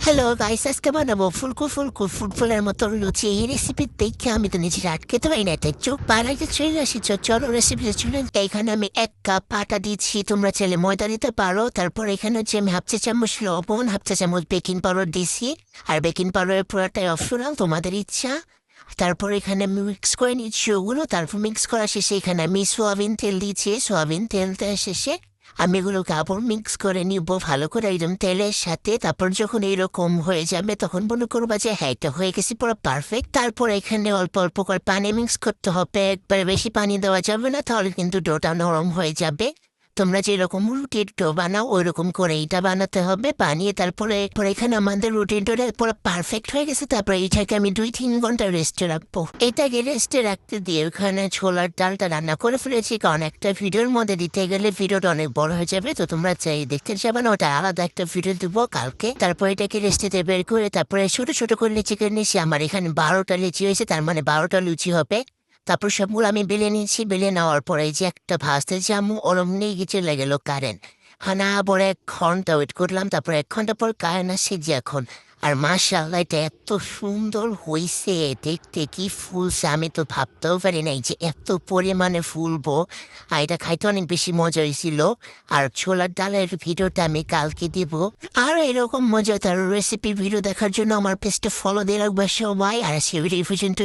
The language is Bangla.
হ্যালো গাইস, আজকে বানাবো ফুলফুলের মতো লুচি। এই রেসিপি দেখে আমি তো নিজের আটকেতে পারি না। তাই চোখ বানাইতে চলে আসি। চলো রেসিপিতে চলুন। এখানে আমি 1 কাপ আটা দিচ্ছি, তোমরা চাইলে ময়দা দিতে পারো। তারপর এখানে হচ্ছে আমি হাফ চা চামচ লবণ, হাফ চা চামচ বেকিং পাউডার দিছি। আর বেকিং পাউডারের পুরোটাই অপশনাল, তোমাদের ইচ্ছা। তারপর এখানে আমি মিক্স করে নিচ্ছি ওগুলো। তারপর মিক্স করা শেষে এখানে আমি সোয়াবিন তেল দিচ্ছি। সোয়াবিন তেলটা শেষে আমি এগুলোকে আবার মিক্স করে নিব ভালো করে একদম তেলের সাথে। তারপর যখন এইরকম হয়ে যাবে তখন মনে করবা যে হ্যাঁ এটা হয়ে গেছে পুরো পারফেক্ট। তারপর এখানে অল্প অল্প করে পানি মিক্স করতে হবে, একবারে বেশি পানি দেওয়া যাবে না, তাহলে কিন্তু ডোটা নরম হয়ে যাবে। তোমরা যেরকম রুটির ডো বানাও ওইরকম করে এটা বানাতে হবে বানিয়ে। তারপরে এখানে আমাদের রুটিন ডোটা পুরো পারফেক্ট হয়ে গেছে। তারপরে এটাকে আমি 2-3 ঘন্টা রেস্টে রাখবো। এটাকে রেস্টে রাখতে দিয়ে ওখানে ছোলার ডালটা রান্না করে ফেলেছি, কারণ একটা ভিডিওর মধ্যে দিতে গেলে ভিডিওটা অনেক বড় হয়ে যাবে। তো তোমরা চাই দেখতে যাবে না, ওটা আলাদা একটা ভিডিও দেবো কালকে। তারপর এটাকে রেস্টেতে বের করে তারপরে ছোট ছোট করে চিকেন নিয়েছি। আমার এখানে 12টা লিচি হয়েছে, তার মানে 12টা লুচি হবে। তারপর সবগুলো আমি বেলে নিয়েছি। বেলে নেওয়ার পরে যে একটা ভাজতে যাবো ওরম নিয়ে গিয়ে লেগে গেল কারেন্ট। হানা পরে 1 ঘন্টা ওয়েট করলাম। তারপর 1 ঘন্টা পর কারেন্ট আসছে যে এখন। আর মাশাআল্লাহ এটা এত সুন্দর হয়েছে দেখতে, কি ফুলছে আমি তো ভাবতেও পারি নাই যে এত পরিমাণে ফুলবো। আর এটা খাইতে অনেক বেশি মজা হয়েছিল। আর ছোলার ডালের ভিডিওটা আমি কালকে দিব। আর এরকম মজাদার রেসিপি ভিডিও দেখার জন্য আমার পেজটা ফলো দিয়ে রাখবে সবাই। আর সে ভিডিও পর্যন্ত